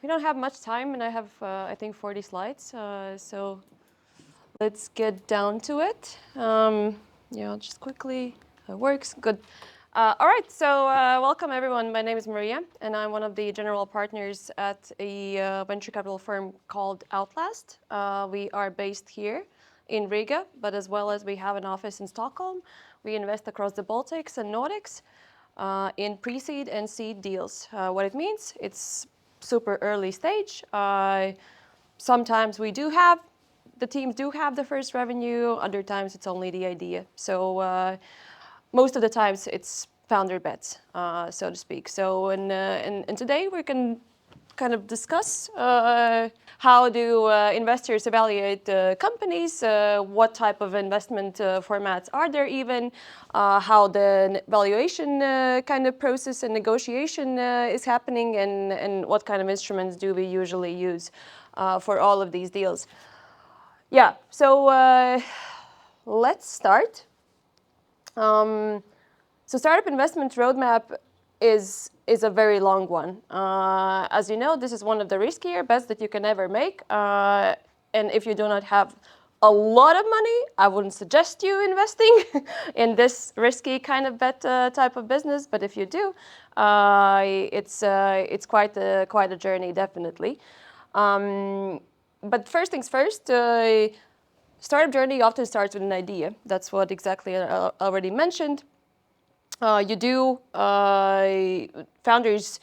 We don't have much time, and I have, I think, 40 slides. So let's get down to it. Yeah, I'll just quickly, it works, good. All right, so welcome everyone. My name is Maria, and I'm one of the general partners at a venture capital firm called Outlast. We are based here in Riga, but as well as we have an office in Stockholm. We invest across the Baltics and Nordics in pre-seed and seed deals. What it means, it's super early stage. Sometimes the teams do have the first revenue, other times it's only the idea. So most of the times it's founder bets, so to speak. So and today we can kind of discuss how do investors evaluate companies, what type of investment formats are there even, how the valuation kind of process and negotiation is happening, and what kind of instruments do we usually use for all of these deals. Yeah, so let's start. So startup investment roadmap is a very long one. As you know, this is one of the riskier bets that you can ever make. And if you do not have a lot of money, I wouldn't suggest you investing in this risky kind of bet type of business. But if you do, it's quite a journey, definitely. But first things first. Startup journey often starts with an idea. That's what exactly I already mentioned. Founders,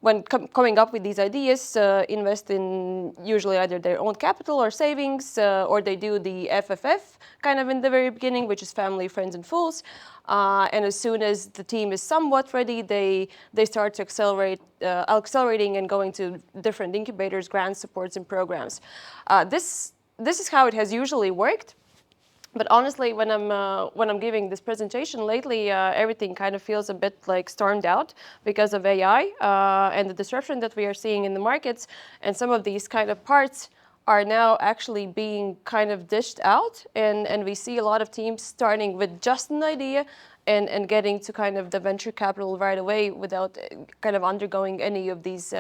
when coming up with these ideas, invest in usually either their own capital or savings, or they do the FFF kind of in the very beginning, which is family, friends, and fools. And as soon as the team is somewhat ready, they start to accelerating and going to different incubators, grants, supports, and programs. This is how it has usually worked. But honestly, when I'm giving this presentation lately, everything kind of feels a bit like stormed out because of AI and the disruption that we are seeing in the markets. And some of these kind of parts are now actually being kind of dished out. And we see a lot of teams starting with just an idea and getting to kind of the venture capital right away without kind of undergoing any of these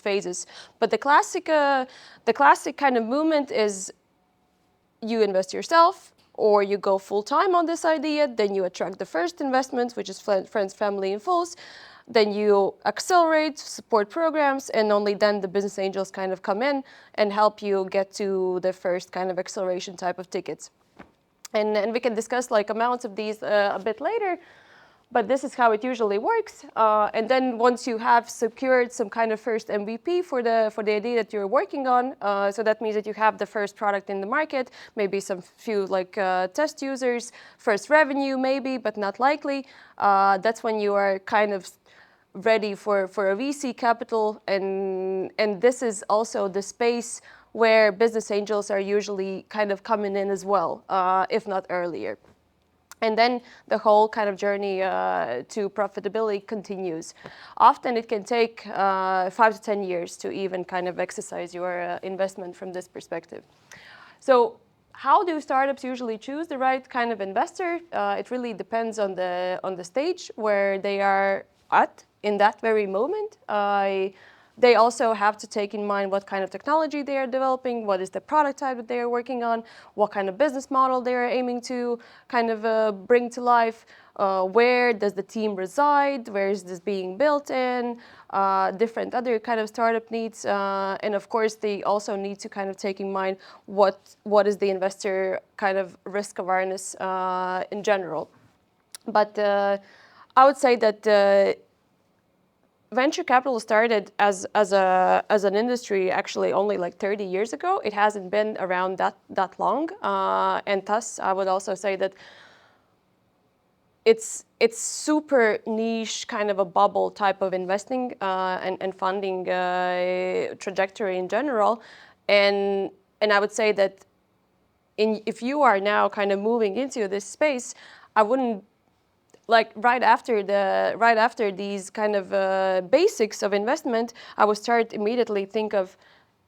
phases. But the classic kind of movement is you invest yourself or you go full-time on this idea, then you attract the first investment, which is friends, family, and fools. Then you accelerate, support programs, and only then the business angels kind of come in and help you get to the first kind of acceleration type of tickets. And we can discuss like amounts of these a bit later. But this is how it usually works. And then once you have secured some kind of first MVP for the idea that you're working on, so that means that you have the first product in the market, maybe some few like test users, first revenue maybe, but not likely. That's when you are kind of ready for a VC capital, and this is also the space where business angels are usually kind of coming in as well, if not earlier. And then the whole kind of journey to profitability continues. Often it can take 5 to 10 years to even kind of exercise your investment from this perspective. So how do startups usually choose the right kind of investor? It really depends on the stage where they are at in that very moment. They also have to take in mind what kind of technology they are developing, what is the product type that they are working on, what kind of business model they are aiming to kind of bring to life, where does the team reside, where is this being built in, different other kind of startup needs. And of course, they also need to kind of take in mind what is the investor kind of risk awareness in general. But I would say that venture capital started as an industry actually only like 30 years ago. It hasn't been around that long, and thus I would also say that it's super niche, kind of a bubble type of investing and funding trajectory in general, and I would say that if you are now kind of moving into this space, I wouldn't like right after these kind of basics of investment, I would start immediately think of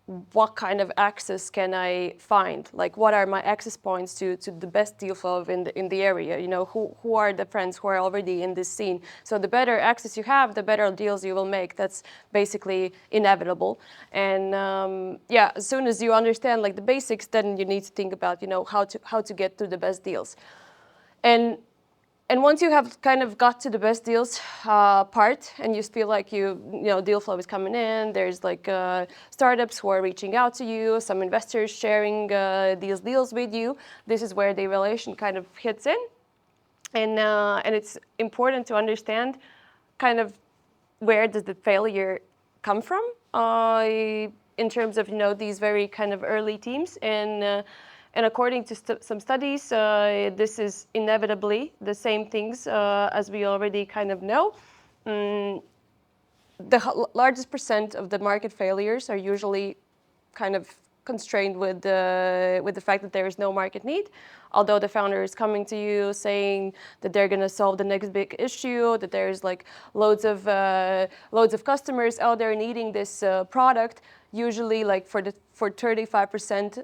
what kind of access can I find? Like, what are my access points to the best deal flow in the area? You know, who are the friends who are already in this scene? So the better access you have, the better deals you will make. That's basically inevitable. And yeah, as soon as you understand like the basics, then you need to think about, you know, how to get to the best deals. And once you have kind of got to the best deals part, and you feel like you know deal flow is coming in, there's like startups who are reaching out to you, some investors sharing these deals with you. This is where the evaluation kind of hits in, and it's important to understand kind of where does the failure come from in terms of, you know, these very kind of early teams. And according to some studies, this is inevitably the same things as we already kind of know. The largest percent of the market failures are usually kind of constrained with the fact that there is no market need. Although the founder is coming to you saying that they're going to solve the next big issue, that there's like loads of customers out there needing this product, usually like for 35%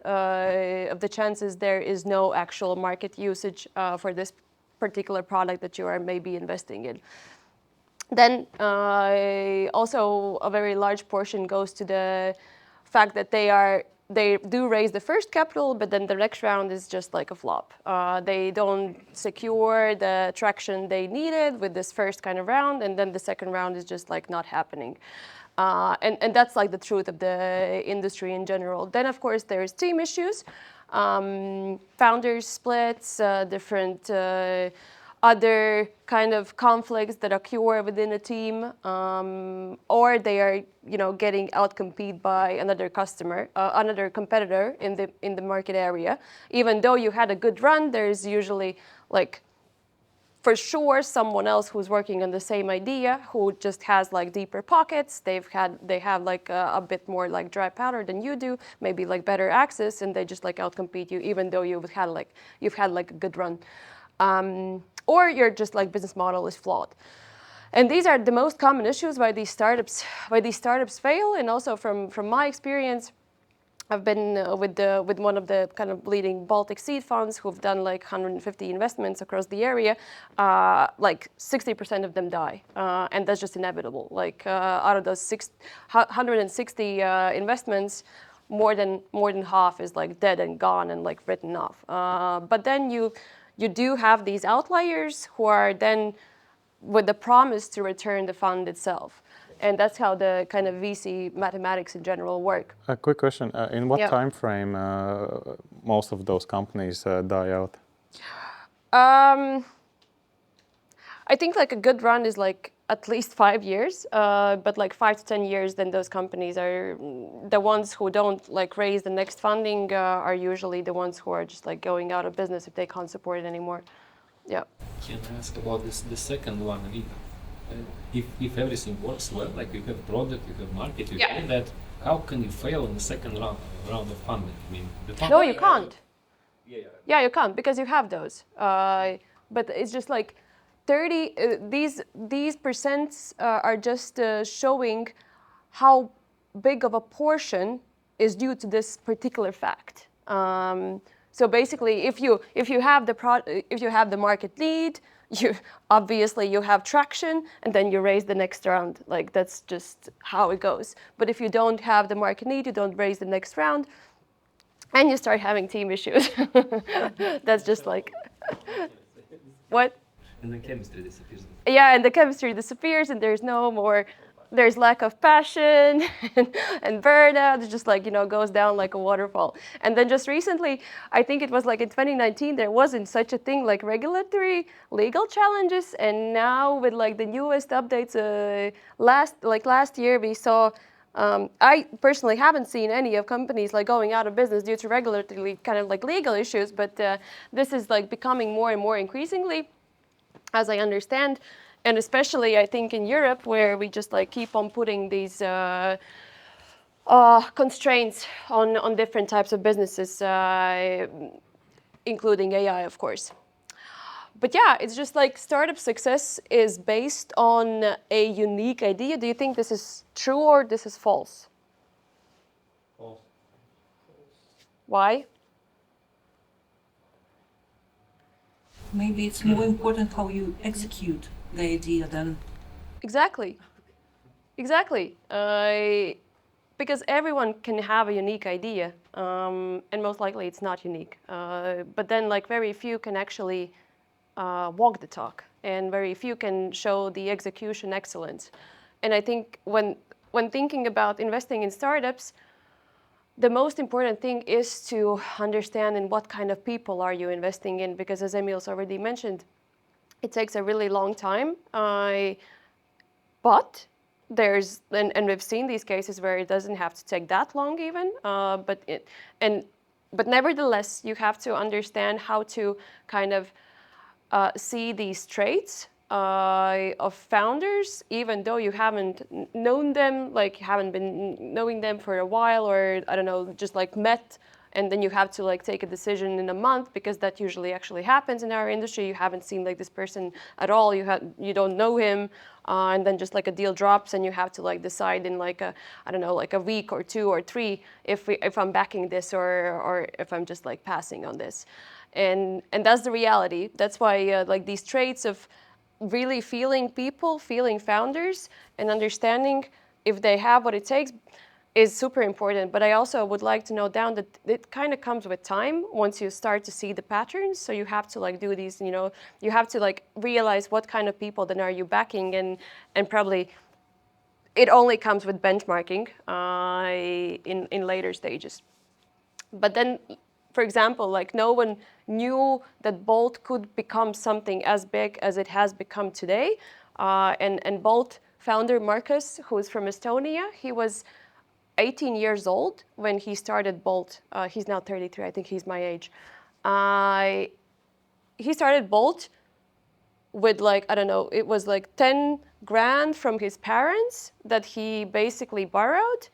of the chances there is no actual market usage for this particular product that you are maybe investing in. Then also a very large portion goes to the fact that they do raise the first capital, but then the next round is just like a flop. They don't secure the traction they needed with this first kind of round, and then the second round is just like not happening. And that's like the truth of the industry in general. Then of course there's team issues, founders splits, different other kind of conflicts that occur within a team, or they are, you know, getting outcompeted by another another competitor in the market area. Even though you had a good run, there's usually like for sure someone else who's working on the same idea who just has like deeper pockets. They have like a bit more like dry powder than you do, maybe like better access, and they just like outcompete you, even though you've had like a good run. Or your just like business model is flawed. And these are the most common issues why these startups fail. And also from my experience, I've been with one of the kind of leading Baltic seed funds who've done like 150 investments across the area. Like 60% of them die, and that's just inevitable. Like out of those 160 investments, more than half is like dead and gone and like written off. But then you do have these outliers who are then with the promise to return the fund itself. And that's how the kind of VC mathematics in general work. A quick question. In what time frame most of those companies die out? I think like a good run is like at least 5 years, but like 5 to 10 years, then those companies are the ones who don't like raise the next funding are usually the ones who are just like going out of business if they can't support it anymore. Yeah. Can I ask about the second one? I mean, if everything works well, like you have product, you have market, you have that, how can you fail in the second round of funding? I mean, no, you can't. Yeah, you can't because you have those. But it's just like 30. These percents are just showing how big of a portion is due to this particular fact. So basically, if you have the market lead, you have traction, and then you raise the next round. Like that's just how it goes. But if you don't have the market need, you don't raise the next round, and you start having team issues. That's just like what? And the chemistry disappears. Yeah, and the chemistry disappears, and there's no more. There's lack of passion and burnout. It just like, you know, goes down like a waterfall. And then just recently, I think it was like in 2019, there wasn't such a thing like regulatory legal challenges. And now with like the newest updates, last year we saw, I personally haven't seen any of companies like going out of business due to regulatory kind of like legal issues, but this is like becoming more and more increasingly, as I understand. And especially, I think in Europe, where we just like keep on putting these constraints on different types of businesses, including AI, of course. But yeah, it's just like startup success is based on a unique idea. Do you think this is true or this is false? Why? Maybe it's more important how you execute the idea than Exactly. Exactly. Because everyone can have a unique idea, and most likely it's not unique. But then, like, very few can actually walk the talk, and very few can show the execution excellence. And I think when thinking about investing in startups, the most important thing is to understand in what kind of people are you investing in, because as Emil's already mentioned, it takes a really long time. But there's and we've seen these cases where it doesn't have to take that long even. But nevertheless, you have to understand how to kind of see these traits of founders, even though you haven't known them, like haven't been knowing them for a while, or I don't know, just like met, and then you have to like take a decision in a month, because that usually actually happens in our industry. You haven't seen like this person at all. You don't know him, and then just like a deal drops, and you have to like decide in like a, I don't know, like a week or 2 or 3 if I'm backing this or if I'm just like passing on this. And that's the reality. That's why like these traits of really feeling people, feeling founders, and understanding if they have what it takes is super important. But I also would like to note down that it kind of comes with time once you start to see the patterns. So you have to like do these, you have to like realize what kind of people then are you backing, and probably it only comes with benchmarking in later stages. But then, for example, like no one knew that Bolt could become something as big as it has become today. And Bolt founder Markus, who is from Estonia, he was 18 years old when he started Bolt. He's now 33, I think he's my age. He started Bolt with like, I don't know, it was like 10 grand from his parents that he basically borrowed,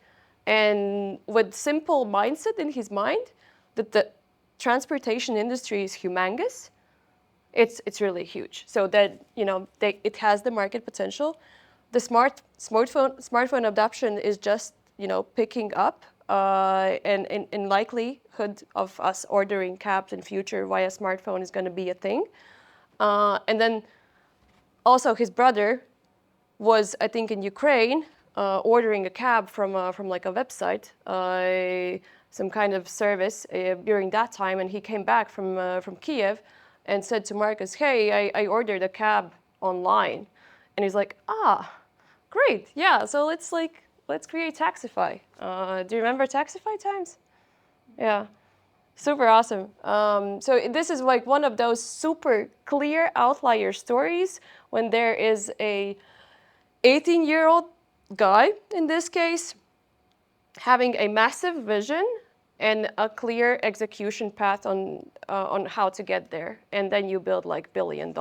and with simple mindset in his mind that the transportation industry is humongous. It's really huge. So that, it has the market potential. The smartphone adoption is just, picking up, and in likelihood of us ordering cabs in future via smartphone is going to be a thing. And then also his brother was, I think, in Ukraine, ordering a cab from like a website, some kind of service during that time, and he came back from Kiev and said to Markus, "Hey, I ordered a cab online," and he's like, great, yeah. So let's create Taxify. Do you remember Taxify times? Yeah. Super awesome. So this is like one of those super clear outlier stories when there is a 18-year-old guy, in this case, having a massive vision and a clear execution path on how to get there, and then you build like $1 billion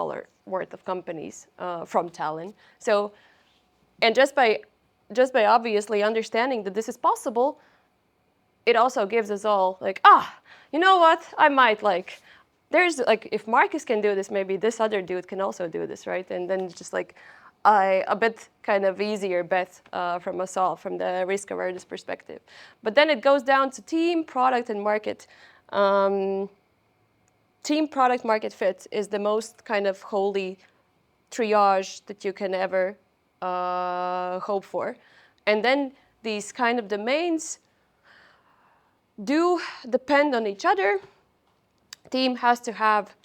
worth of companies from Tallinn. So, and just by obviously understanding that this is possible, it also gives us all like, you know what? I might like, there's like, if Markus can do this, maybe this other dude can also do this, right? And then just like a bit kind of easier bet from us all, from the risk awareness perspective. But then it goes down to team, product, and market. Team, product, market fit is the most kind of holy triage that you can ever hope for. And then these kind of domains do depend on each other. Team has to have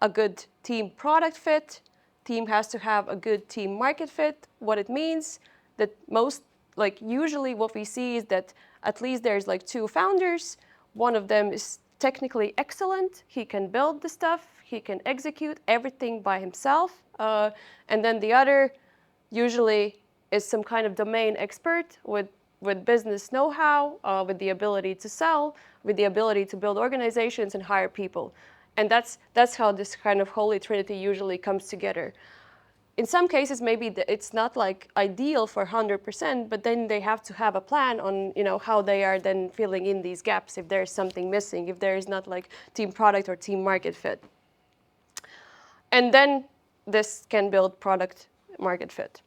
a good team product fit. Team has to have a good team market fit. What it means that most, like usually what we see is that at least there's like 2 founders. One of them is technically excellent. He can build the stuff. He can execute everything by himself. And then the other usually is some kind of domain expert with business know-how, with the ability to sell, with the ability to build organizations and hire people. And that's how this kind of holy trinity usually comes together. In some cases, maybe it's not like ideal for 100%, but then they have to have a plan on how they are then filling in these gaps if there's something missing, if there is not like team product or team market fit. And then this can build product market fit.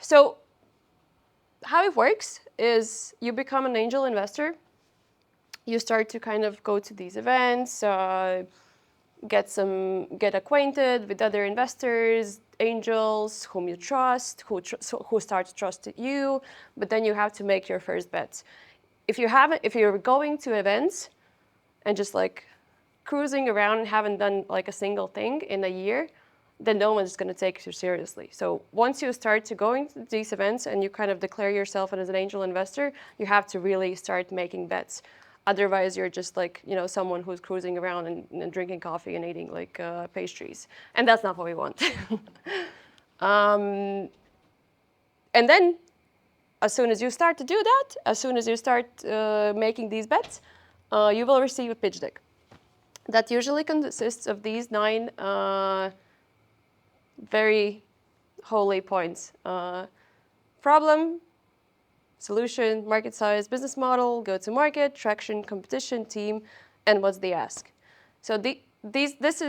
So how it works is you become an angel investor. You start to kind of go to these events, get acquainted with other investors, angels whom you trust, who start to trust you. But then you have to make your first bets. If you're going to events and just like cruising around and haven't done like a single thing in a year, then no one's going to take you seriously. So once you start to going to these events and you kind of declare yourself as an angel investor, you have to really start making bets. Otherwise, you're just like, someone who's cruising around and drinking coffee and eating like pastries. And that's not what we want. And then as soon as you start to do that, as soon as you start making these bets, you will receive a pitch deck. That usually consists of these 9 very holy points. Problem, solution, market size, business model, go-to-market, traction, competition, team, and what's the ask. So this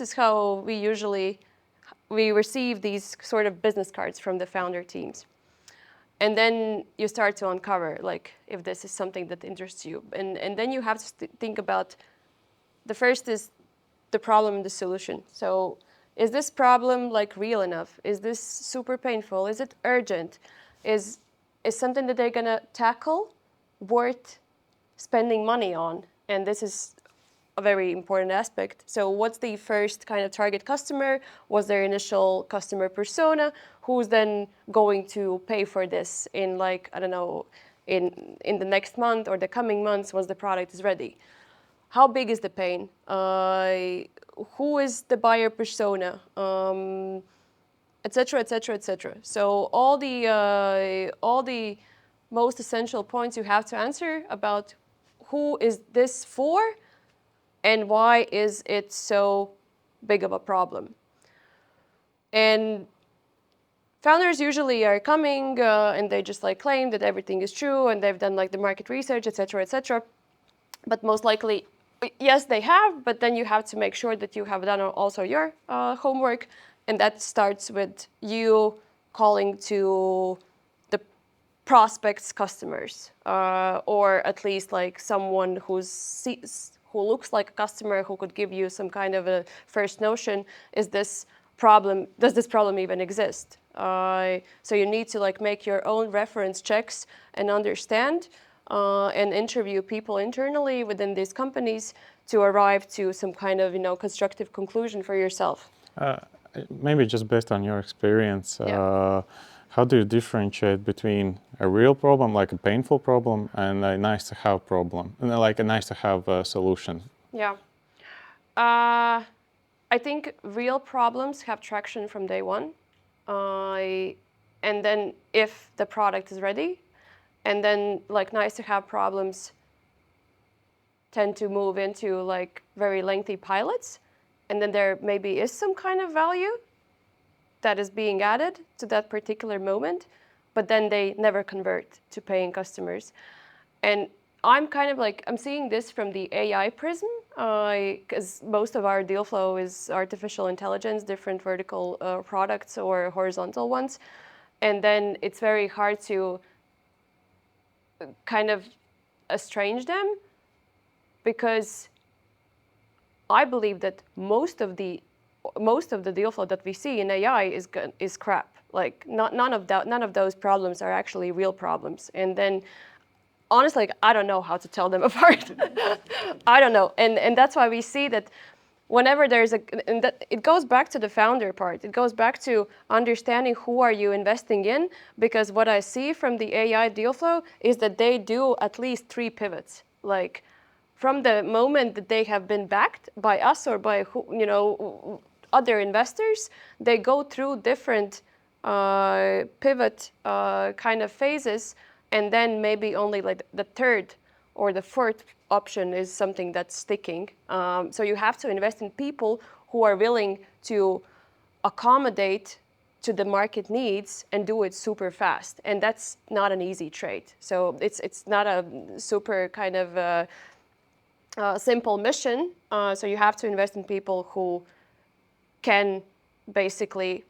is how we receive these sort of business cards from the founder teams. And then you start to uncover, like, if this is something that interests you. And then you have to think about, the first is the problem and the solution. So is this problem like real enough? Is this super painful? Is it urgent? Is something that they're gonna tackle worth spending money on? And this is a very important aspect. So what's the first kind of target customer? What's their initial customer persona? Who's then going to pay for this in, like, I don't know, in the next month or the coming months once the product is ready? How big is the pain? Who is the buyer persona? Et cetera, et cetera, et cetera. So all the most essential points you have to answer about who is this for and why is it so big of a problem. And founders usually are coming and they just like claim that everything is true and they've done like the market research, et cetera, et cetera. But most likely, yes, they have, but then you have to make sure that you have done also your homework. And that starts with you calling to the prospects' customers, or at least like someone who looks like a customer who could give you some kind of a first notion. Does this problem even exist? So you need to like make your own reference checks and understand and interview people internally within these companies to arrive to some kind of constructive conclusion for yourself. Maybe just based on your experience, how do you differentiate between a real problem, like a painful problem, and a nice-to-have problem, and like a nice-to-have solution? Yeah. I think real problems have traction from day one. And then if the product is ready, and then like nice-to-have problems tend to move into like very lengthy pilots. And then there maybe is some kind of value that is being added to that particular moment, but then they never convert to paying customers. And I'm seeing this from the AI prism, because most of our deal flow is artificial intelligence, different vertical products or horizontal ones. And then it's very hard to kind of estrange them, because I believe that most of the deal flow that we see in AI is crap. Like none of those problems are actually real problems. And then honestly, I don't know how to tell them apart. I don't know. And that's why we see that whenever it goes back to the founder part. It goes back to understanding who are you investing in, because what I see from the AI deal flow is that they do at least 3 pivots. Like from the moment that they have been backed by us or by other investors, they go through different pivot kind of phases, and then maybe only like the third or the fourth option is something that's sticking. So you have to invest in people who are willing to accommodate to the market needs and do it super fast. And that's not an easy trade. So it's not a super kind of simple mission. So you have to invest in people who can basically,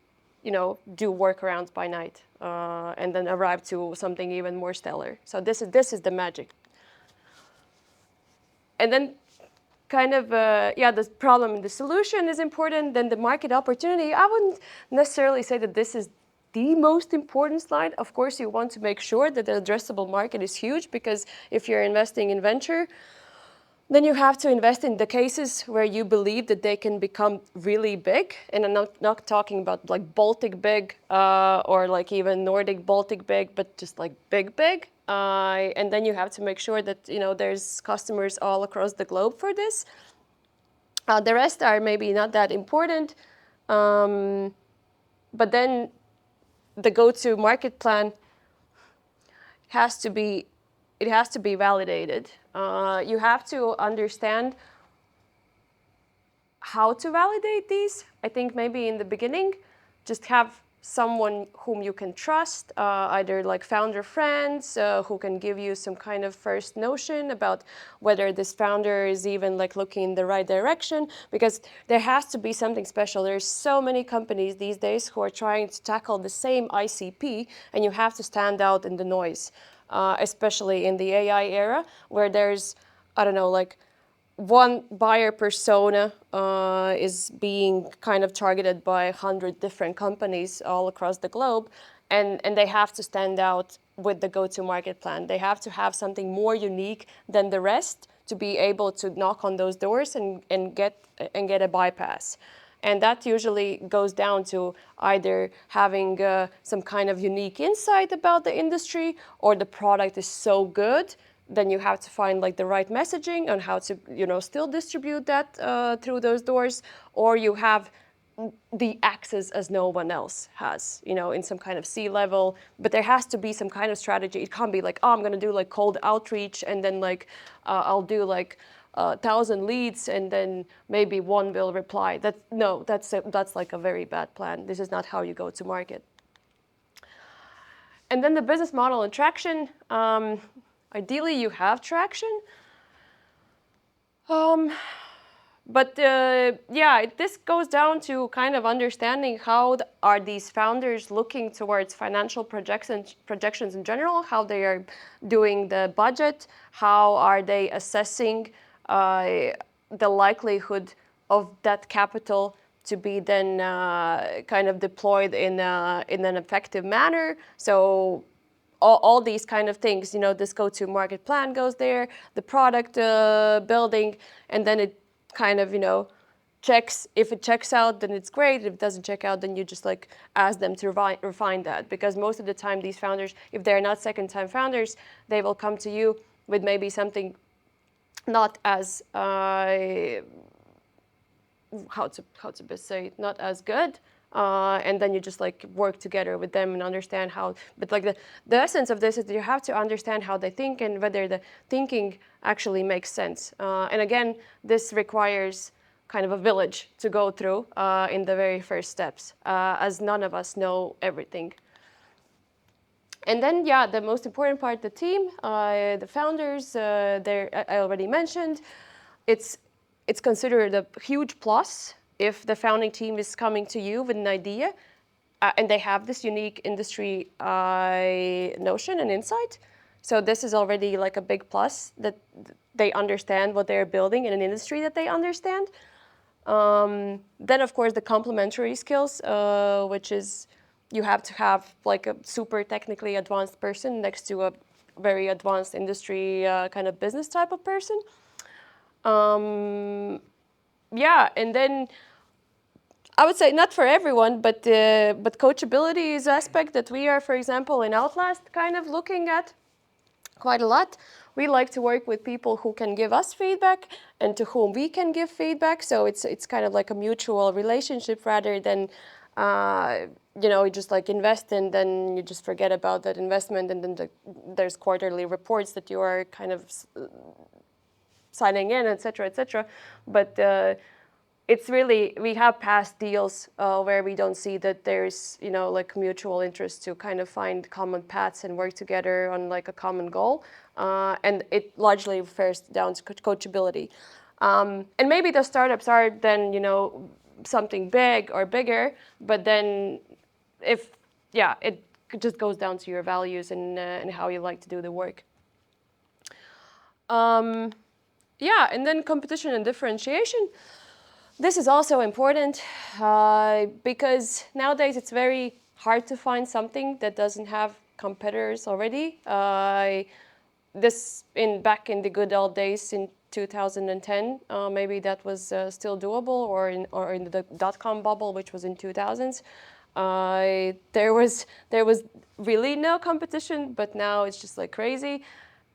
do workarounds by night and then arrive to something even more stellar. So this is the magic. And then kind of, the problem and the solution is important. Then the market opportunity, I wouldn't necessarily say that this is the most important slide. Of course, you want to make sure that the addressable market is huge, because if you're investing in venture, then you have to invest in the cases where you believe that they can become really big. And I'm not talking about like Baltic big or like even Nordic Baltic big, but just like big. And then you have to make sure that there's customers all across the globe for this. The rest are maybe not that important. But then the go-to market plan has to be validated. You have to understand how to validate these. I think maybe in the beginning, just have someone whom you can trust, either like founder friends who can give you some kind of first notion about whether this founder is even like looking in the right direction, because there has to be something special. There's so many companies these days who are trying to tackle the same ICP, and you have to stand out in the noise. Especially in the AI era, where there's, I don't know, like one buyer persona is being kind of targeted by 100 different companies all across the globe, and they have to stand out with the go-to-market plan. They have to have something more unique than the rest to be able to knock on those doors and get a bypass. And that usually goes down to either having some kind of unique insight about the industry, or the product is so good, then you have to find like the right messaging on how to, still distribute that through those doors, or you have the access as no one else has, in some kind of C-level. But there has to be some kind of strategy. It can't be like, oh, I'm going to do like cold outreach, and then like I'll do like 1,000 leads and then maybe one will reply. That's like a very bad plan. This is not how you go to market. And then the business model and traction. Ideally, you have traction. But this goes down to kind of understanding how are these founders looking towards financial projections in general, how they are doing the budget, how are they assessing the likelihood of that capital to be then kind of deployed in an effective manner. So all these kind of things, this go-to-market plan goes there, the product building, and then it kind of, checks. If it checks out, then it's great. If it doesn't check out, then you just like ask them to refine that. Because most of the time, these founders, if they're not second-time founders, they will come to you with maybe something not as how to best say it, not as good, and then you just like work together with them and understand how. But like the essence of this is that you have to understand how they think and whether the thinking actually makes sense. And again, this requires kind of a village to go through in the very first steps, as none of us know everything. And then, the most important part, the team, the founders, I already mentioned. It's considered a huge plus if the founding team is coming to you with an idea and they have this unique industry notion and insight. So this is already like a big plus, that they understand what they're building in an industry that they understand. Then, of course, the complementary skills, which is you have to have like a super technically advanced person next to a very advanced industry kind of business type of person. And then I would say not for everyone, but coachability is an aspect that we are, for example, in Outlast kind of looking at quite a lot. We like to work with people who can give us feedback and to whom we can give feedback. So it's kind of like a mutual relationship rather than you just like invest and then you just forget about that investment, and then there's quarterly reports that you are kind of signing in, et cetera. But it's really, we have past deals where we don't see that there's, like mutual interest to kind of find common paths and work together on like a common goal. And it largely refers down to coachability. And maybe the startups are then, something big or bigger, but then it just goes down to your values and how you like to do the work. And then competition and differentiation. This is also important because nowadays it's very hard to find something that doesn't have competitors already. Back in the good old days in 2010, maybe that was still doable, or in the dot-com bubble, which was in 2000s. There was really no competition, but now it's just like crazy.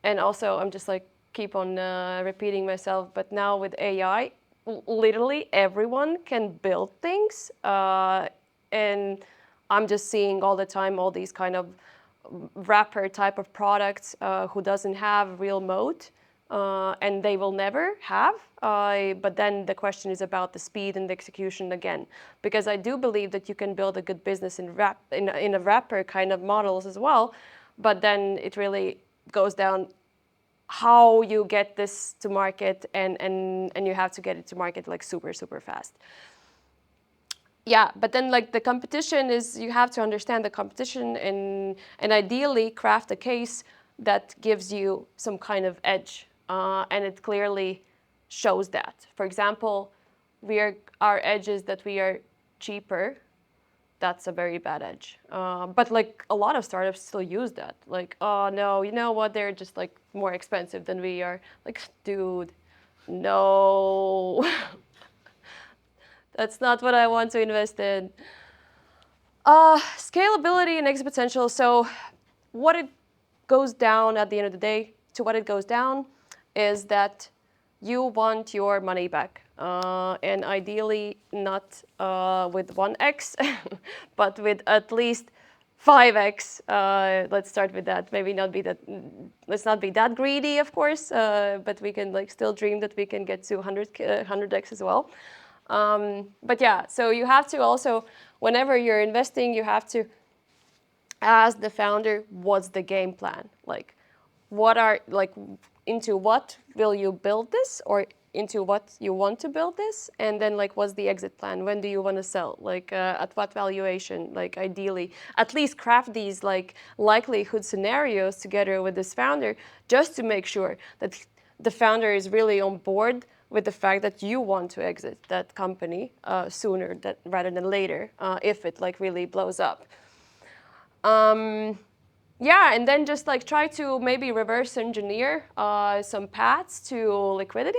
And also, I'm just like keep on repeating myself, but now with AI, literally everyone can build things, and I'm just seeing all the time all these kind of wrapper type of products who doesn't have real moat, and they will never have. But then the question is about the speed and the execution again, because I do believe that you can build a good business in a wrapper kind of models as well, but then it really goes down how you get this to market, and you have to get it to market like super fast. Yeah, but then like the competition is, you have to understand the competition and ideally craft a case that gives you some kind of edge, and it clearly shows that. For example, our edge is that we are cheaper. That's a very bad edge. But like a lot of startups still use that. Like, oh no, you know what? They're just like more expensive than we are. Like, dude, no. That's not what I want to invest in. Scalability and exponential. So what it goes down at the end of the day, to what it goes down is that you want your money back. And ideally not with 1x, but with at least 5x. Let's start with that. Maybe not be that. Let's not be that greedy, of course, but we can like still dream that we can get to 100x as well. But yeah, so you have to also, whenever you're investing, you have to ask the founder, what's the game plan? Like, into what will you build this, or into what you want to build this? And then like, what's the exit plan? When do you want to sell? Like, at what valuation? Like, ideally, at least craft these like likelihood scenarios together with this founder, just to make sure that the founder is really on board with the fact that you want to exit that company sooner rather than later, if it like really blows up. Yeah, and then just like try to maybe reverse engineer some paths to liquidity.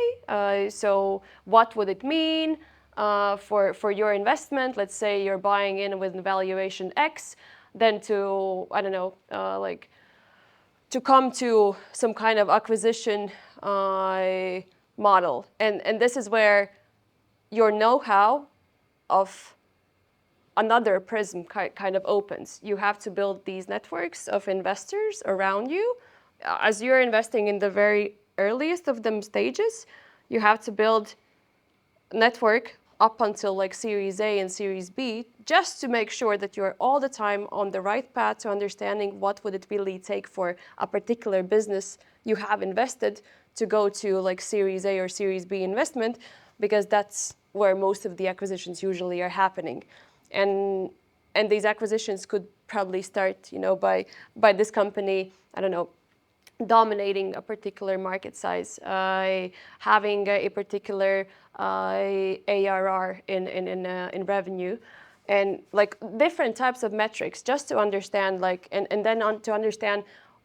So what would it mean for your investment? Let's say you're buying in with valuation X, then to, I don't know, like to come to some kind of acquisition model. And this is where your know-how of another prism kind of opens. You have to build these networks of investors around you. As you're investing in the very earliest of them stages, you have to build a network up until like Series A and Series B, just to make sure that you're all the time on the right path to understanding what would it really take for a particular business you have invested to go to like Series A or Series B investment, because that's where most of the acquisitions usually are happening. And these acquisitions could probably start, by this company, I don't know, dominating a particular market size, having a particular ARR in revenue, and like different types of metrics, just to understand like, and then to understand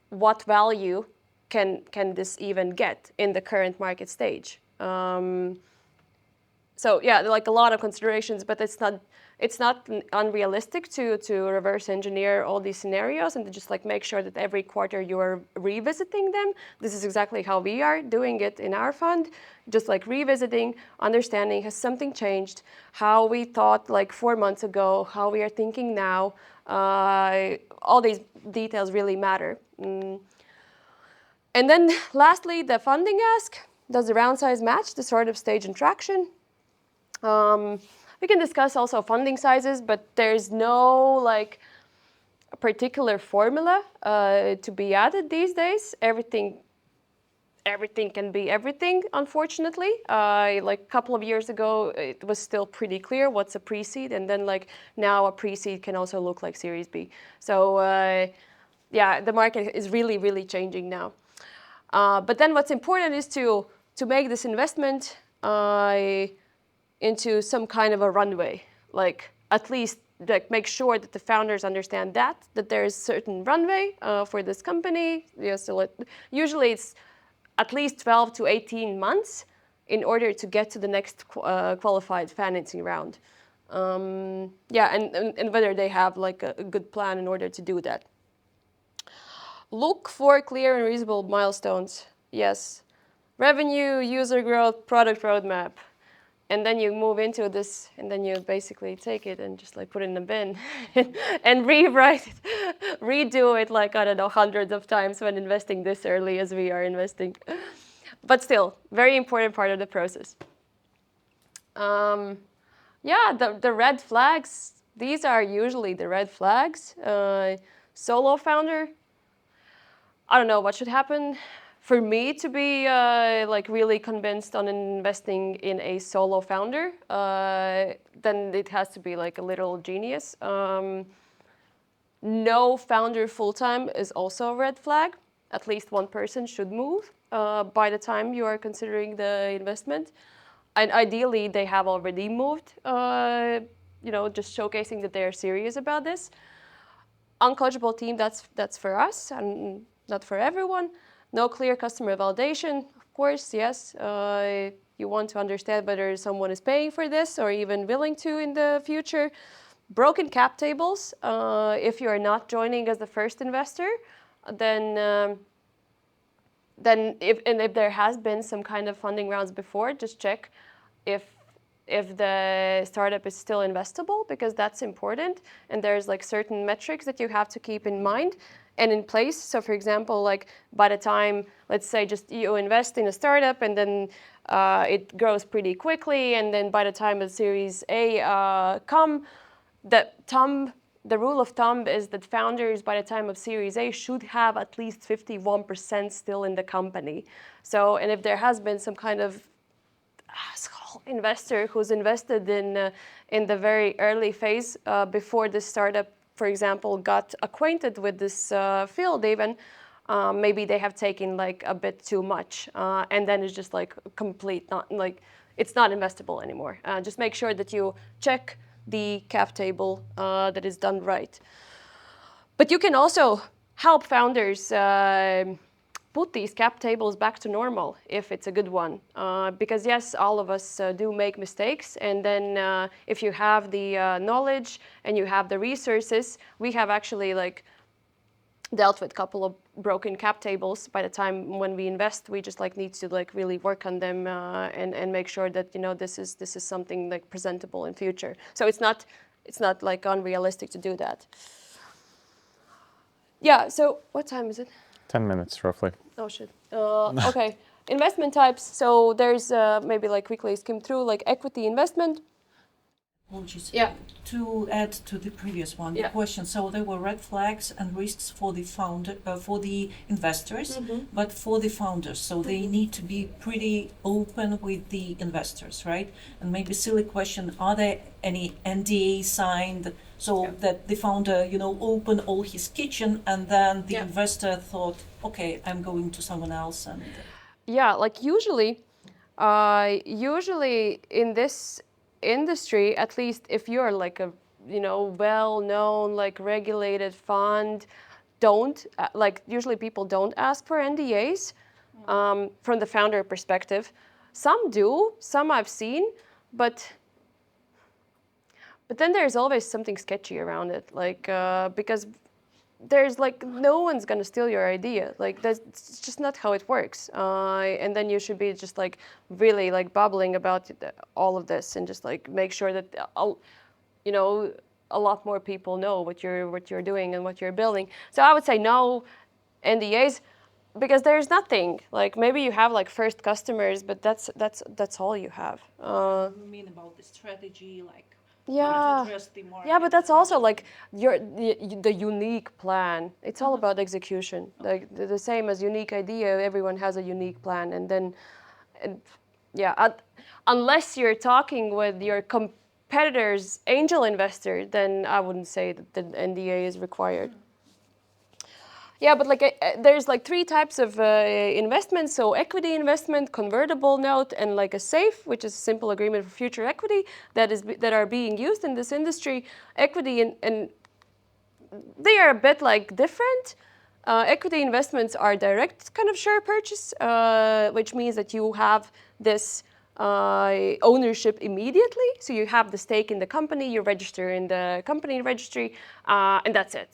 what value can this even get in the current market stage. So yeah, like a lot of considerations, but it's not unrealistic to reverse engineer all these scenarios and to just like make sure that every quarter you are revisiting them. This is exactly how we are doing it in our fund, just like revisiting, understanding, has something changed, how we thought like 4 months ago, how we are thinking now. All these details really matter. And then lastly, the funding ask. Does the round size match the sort of stage and traction? We can discuss also funding sizes, but there's no like a particular formula to be added these days. Everything everything can be everything, unfortunately. Like a couple of years ago, it was still pretty clear what's a pre-seed, and then like now a pre-seed can also look like Series B. So yeah, the market is really, really changing now. But then what's important is to make this investment into some kind of a runway, like at least like make sure that the founders understand that there is certain runway for this company. Yeah, so usually it's at least 12 to 18 months in order to get to the next qualified financing round. Yeah, and whether they have like a good plan in order to do that. Look for clear and reasonable milestones. Yes. Revenue, user growth, product roadmap. And then you move into this, and then you basically take it and just like put it in the bin and rewrite it, redo it like, I don't know, hundreds of times when investing this early as we are investing. But still, very important part of the process. Yeah, the red flags, these are usually the red flags. Solo founder, I don't know what should happen for me to be like really convinced on investing in a solo founder. Then it has to be like a literal genius. No founder full-time is also a red flag. At least one person should move by the time you are considering the investment. And ideally, they have already moved, you know, just showcasing that they are serious about this. Uncoachable team, that's for us and not for everyone. No clear customer validation, of course, yes. You want to understand whether someone is paying for this or even willing to in the future. Broken cap tables. If you are not joining as the first investor, then if there has been some kind of funding rounds before, just check if the startup is still investable, because that's important. And there's like certain metrics that you have to keep in mind and in place. So for example, like by the time, let's say just you invest in a startup and then it grows pretty quickly. And then by the time the Series A the rule of thumb is that founders by the time of Series A should have at least 51% still in the company. So, and if there has been some kind of investor who's invested in the very early phase before the startup, for example, got acquainted with this field even, maybe they have taken like a bit too much, and then it's just like complete, not like it's not investable anymore. Just make sure that you check the cap table that is done right. But you can also help founders put these cap tables back to normal if it's a good one. Because yes, all of us do make mistakes. And then if you have the knowledge and you have the resources, we have actually like dealt with a couple of broken cap tables. By the time when we invest, we just like need to like really work on them and make sure that, you know, this is something like presentable in future. So it's not like unrealistic to do that. Yeah, so what time is it? 10 minutes roughly. Oh shit. Okay, investment types. So there's maybe like quickly skim through like equity investment. Apologies. Yeah. To add to the previous one, the Yeah. question. So there were red flags and risks for the for the investors, but for the founders. So they need to be pretty open with the investors, right? And maybe silly question: are there any NDA signed so that the founder, you know, opened all his kitchen and then the investor thought, okay, I'm going to someone else and. Yeah, like usually in this industry, at least if you're like a, you know, well-known, like regulated fund, usually people don't ask for NDAs from the founder perspective. Some do, some I've seen, but then there's always something sketchy around it, like because there's like no one's gonna steal your idea. Like that's just not how it works. And then you should be just like really like bubbling about all of this and just like make sure that you know, a lot more people know what you're doing and what you're building. So I would say no NDAs, because there's nothing. Like maybe you have like first customers, but that's all you have. You mean about the strategy, like Yeah. address the market. Yeah, but that's also like the unique plan. It's all about execution. Like the same as unique idea, everyone has a unique plan, and then, and, yeah, unless you're talking with your competitor's angel investor, then I wouldn't say that the NDA is required. Yeah, but like there's like three types of investments. So equity investment, convertible note, and like a SAFE, which is a simple agreement for future equity that are being used in this industry. Equity and they are a bit like different. Equity investments are direct kind of share purchase, which means that you have this ownership immediately. So you have the stake in the company, you register in the company registry, and that's it.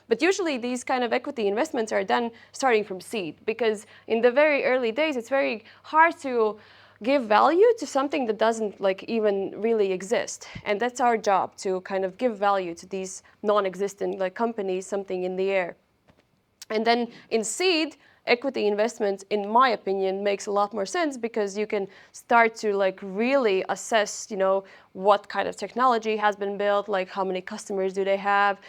But usually these kind of equity investments are done starting from seed, because in the very early days, it's very hard to give value to something that doesn't like even really exist. And that's our job, to kind of give value to these non-existent like companies, something in the air. And then in seed, equity investment, in my opinion, makes a lot more sense, because you can start to like really assess, what kind of technology has been built, like how many customers do they have,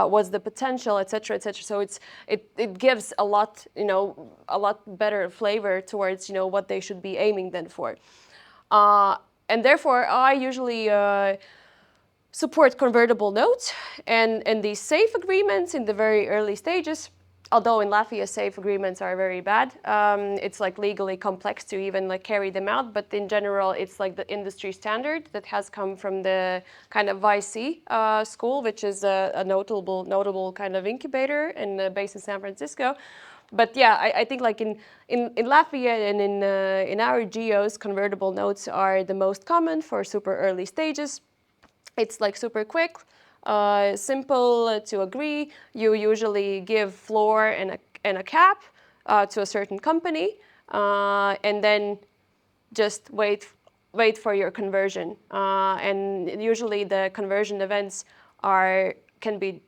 what's the potential, et cetera, et cetera. So it gives a lot, a lot better flavor towards, what they should be aiming then for. And therefore, I usually support convertible notes and these SAFE agreements in the very early stages. Although in Latvia, SAFE agreements are very bad. It's like legally complex to even like carry them out, but in general, it's like the industry standard that has come from the kind of YC school, which is a notable kind of incubator and based in San Francisco. But yeah, I think like in Latvia and in our geos, convertible notes are the most common for super early stages. It's like super quick. Simple to agree. You usually give floor and a cap to a certain company, and then just wait for your conversion. And usually the conversion events can be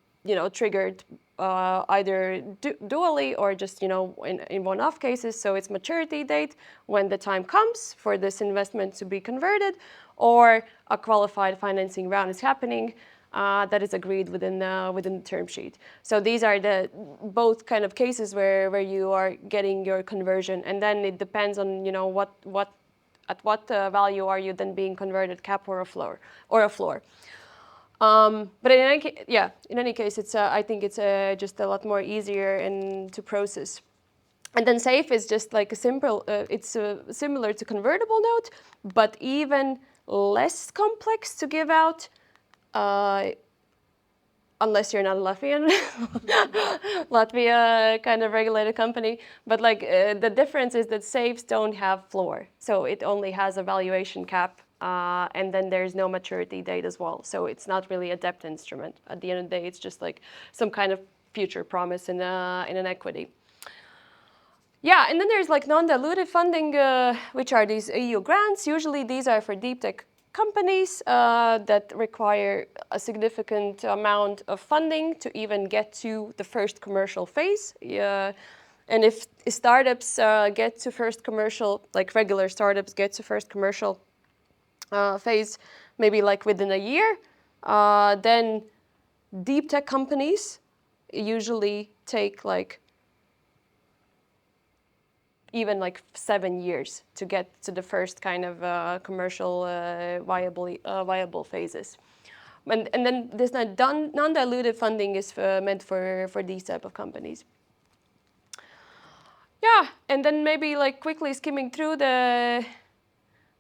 triggered either dually or just in one-off cases. So it's maturity date when the time comes for this investment to be converted, or a qualified financing round is happening. That is agreed within the term sheet. So these are the both kind of cases where you are getting your conversion, and then it depends on at what value are you then being converted, cap or a floor. But in any case, it's I think it's just a lot more easier and to process. And then SAFE is just like a simple. It's similar to convertible note, but even less complex to give out. Unless you're not a Latvian, Latvia kind of regulated company. But like the difference is that SAFEs don't have floor. So it only has a valuation cap, and then there's no maturity date as well. So it's not really a debt instrument. At the end of the day, it's just like some kind of future promise in an equity. Yeah, and then there's like non-dilutive funding, which are these EU grants. Usually these are for deep tech companies that require a significant amount of funding to even get to the first commercial phase. And if startups get to first commercial, like regular startups get to first commercial phase, maybe like within a year, then deep tech companies usually take like even like 7 years to get to the first kind of commercial viable phases. And then this non-dilutive funding is meant for these type of companies. Yeah, and then maybe like quickly skimming through the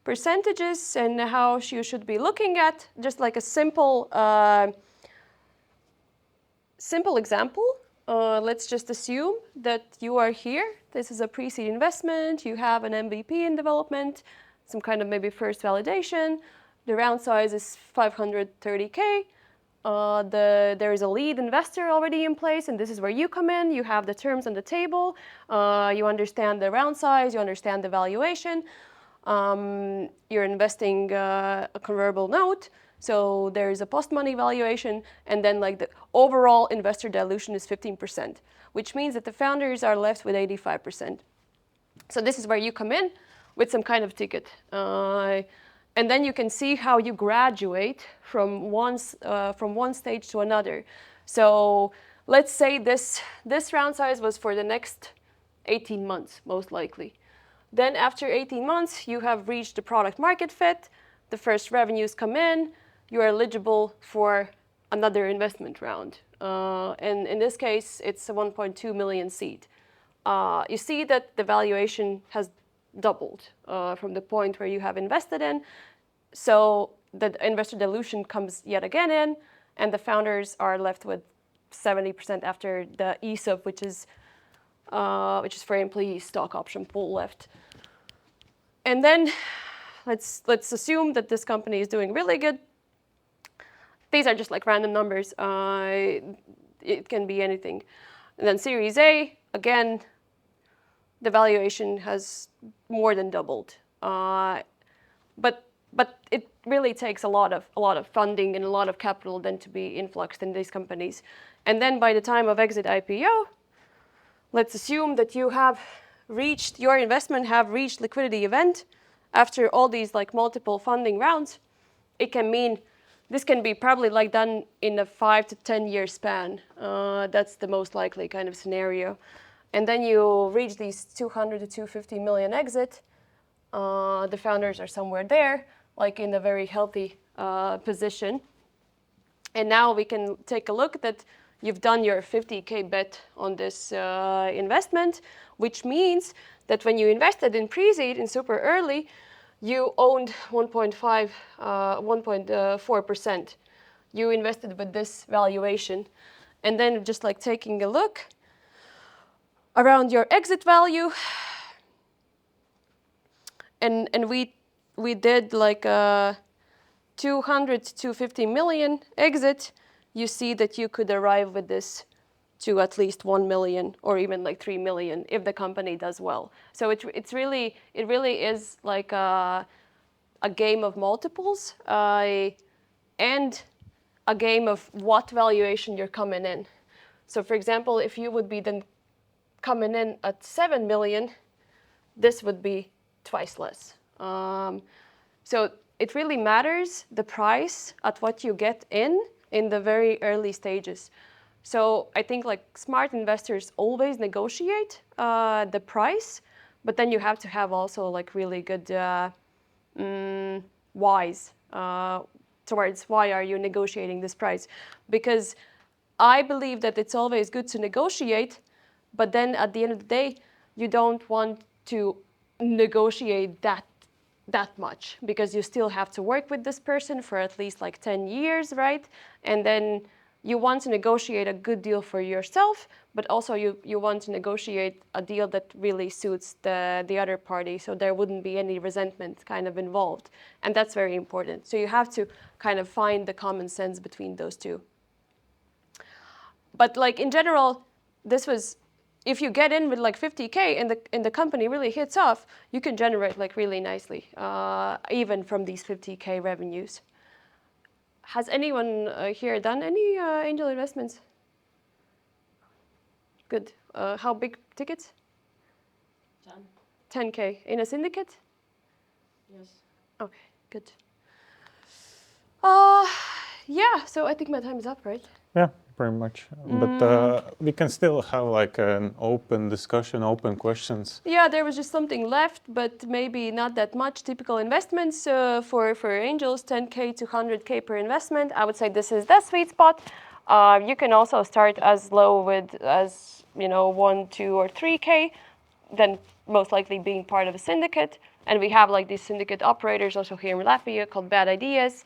percentages and how you should be looking at, just like a simple example. Let's just assume that you are here. This is a pre-seed investment. You have an MVP in development, some kind of maybe first validation. The round size is 530K. There is a lead investor already in place, and this is where you come in. You have the terms on the table. You understand the round size. You understand the valuation. You're investing a convertible note. So there is a post-money valuation, and then like the overall investor dilution is 15%, which means that the founders are left with 85%. So this is where you come in with some kind of ticket. And then you can see how you graduate from one stage to another. So let's say this round size was for the next 18 months, most likely. Then after 18 months, you have reached the product market fit, the first revenues come in, you are eligible for another investment round. And in this case, it's a 1.2 million seed. You see that the valuation has doubled from the point where you have invested in. So the investor dilution comes yet again in, and the founders are left with 70% after the ESOP, which is for employee stock option pool left. And then let's assume that this company is doing really good. These are just like random numbers. It can be anything. And then Series A, again, the valuation has more than doubled. But it really takes a lot of funding and a lot of capital then to be influxed in these companies. And then by the time of exit IPO, let's assume that you have reached, your investment have reached liquidity event after all these like multiple funding rounds. It can mean this can be probably like done in a 5 to 10 year span. That's the most likely kind of scenario. And then you reach these 200 to 250 million exit. The founders are somewhere there, like in a very healthy position. And now we can take a look that you've done your 50K bet on this investment, which means that when you invested in pre-seed in super early, you owned 1.4%. You invested with this valuation. And then just like taking a look around your exit value, and we did like a 200 to 250 million exit, you see that you could arrive with this to at least 1 million or even like 3 million if the company does well. So it really is like a game of multiples and a game of what valuation you're coming in. So for example, if you would be then coming in at 7 million, this would be twice less. So it really matters the price at what you get in the very early stages. So I think like smart investors always negotiate the price, but then you have to have also like really good whys towards why are you negotiating this price. Because I believe that it's always good to negotiate, but then at the end of the day, you don't want to negotiate that much because you still have to work with this person for at least like 10 years, right? And then you want to negotiate a good deal for yourself, but also you want to negotiate a deal that really suits the other party, so there wouldn't be any resentment kind of involved. And that's very important. So you have to kind of find the common sense between those two. But like in general, this was, if you get in with like 50K and the company really hits off, you can generate like really nicely, even from these 50K revenues. Has anyone here done any angel investments? Good. How big tickets? 10K. In a syndicate? Yes. Okay, good. Yeah, so I think my time is up, right? Yeah, pretty much. But we can still have like an open discussion, open questions. Yeah, there was just something left, but maybe not that much. Typical investments for angels, 10K to 100K per investment. I would say this is the sweet spot. You can also start as low with 1, 2, or 3K, then most likely being part of a syndicate. And we have like these syndicate operators also here in Latvia called Bad Ideas.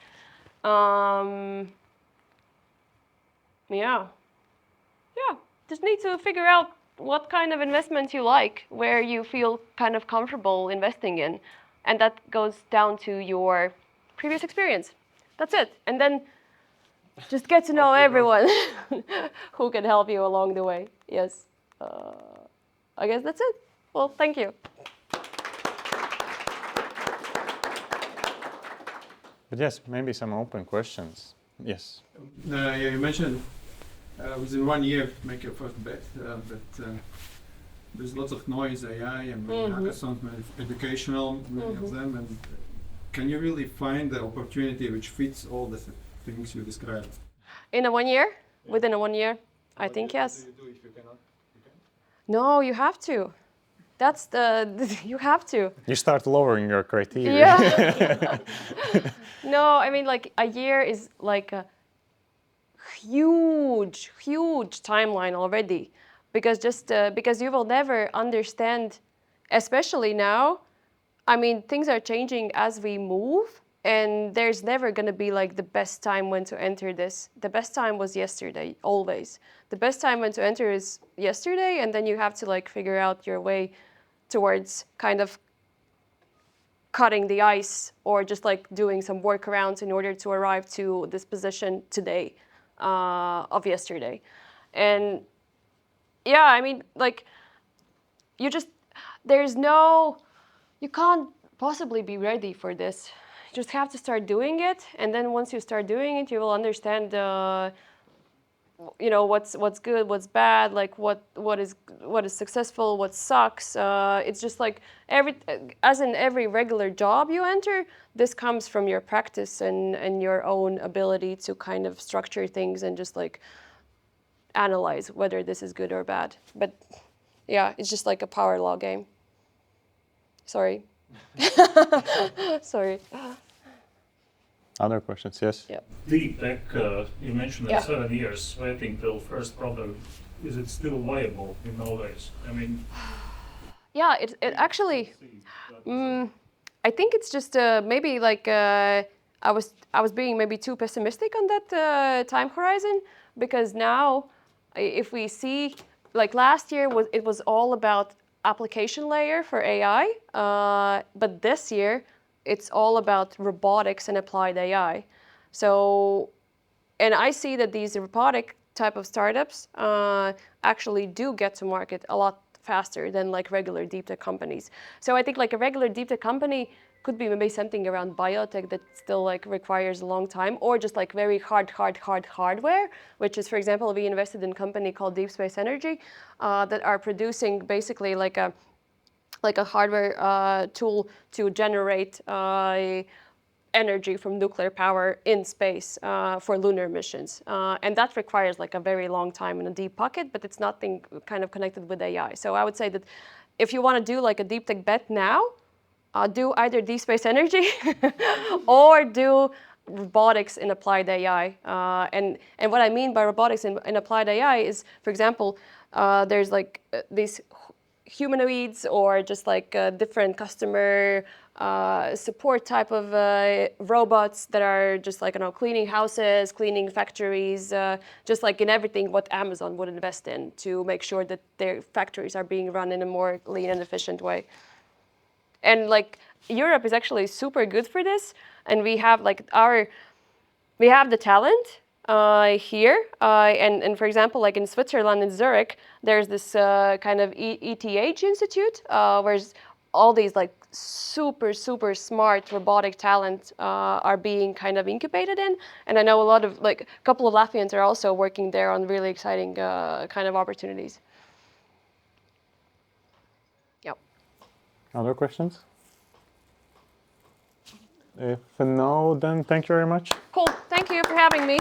Yeah, just need to figure out what kind of investments you like, where you feel kind of comfortable investing in. And that goes down to your previous experience. That's it. And then just get to know everyone who can help you along the way. Yes. I guess that's it. Well, thank you. But yes, maybe some open questions. Yes. Yeah, you mentioned within 1 year make your first bet, but there's lots of noise, AI and hackathons, educational, many of them, and can you really find the opportunity which fits all the things you described? In a 1 year? Within a 1 year? I think yes. What do you do if you cannot? No, you have to. That's you have to. You start lowering your criteria. Yeah. No, I mean, like a year is like a huge, huge timeline already, because because you will never understand, especially now. I mean, things are changing as we move, and there's never going to be like the best time when to enter this. The best time was yesterday, always. The best time when to enter is yesterday, and then you have to like figure out your way towards kind of cutting the ice or just like doing some workarounds in order to arrive to this position today of yesterday. And yeah, I mean, like you can't possibly be ready for this. You just have to start doing it, and then once you start doing it, you will understand what's good, what's bad, like what is successful, what sucks. It's just like as in every regular job you enter, this comes from your practice and your own ability to kind of structure things and just like analyze whether this is good or bad. But yeah, it's just like a power law game. Sorry. Sorry. Other questions? Yes? Yeah. Deep tech, you mentioned Yeah. 7 years waiting till first product. Is it still viable in nowadays? I mean, Yeah, it actually, I think it's just maybe like I was being maybe too pessimistic on that time horizon, because now if we see, like last year it was all about application layer for AI, but this year it's all about robotics and applied AI. So, and I see that these robotic type of startups actually do get to market a lot faster than like regular deep tech companies. So I think like a regular deep tech company could be maybe something around biotech that still like requires a long time, or just like very hardware, which is, for example, we invested in a company called Deep Space Energy that are producing basically like a hardware tool to generate energy from nuclear power in space for lunar missions. And that requires like a very long time in a deep pocket, but it's nothing kind of connected with AI. So I would say that if you want to do like a deep tech bet now, do either Deep Space Energy or do robotics in applied AI. And what I mean by robotics in applied AI is, for example, there's like these humanoids or just like different customer support type of robots that are just like, cleaning houses, cleaning factories, just like in everything what Amazon would invest in to make sure that their factories are being run in a more lean and efficient way. And like Europe is actually super good for this, and we have like we have the talent here, and for example, like in Switzerland, in Zurich, there's this kind of ETH Institute, where all these like super smart robotic talent are being kind of incubated in, and I know a couple of Latvians are also working there on really exciting kind of opportunities. Yep. Other questions? If no, then thank you very much. Cool. Thank you for having me.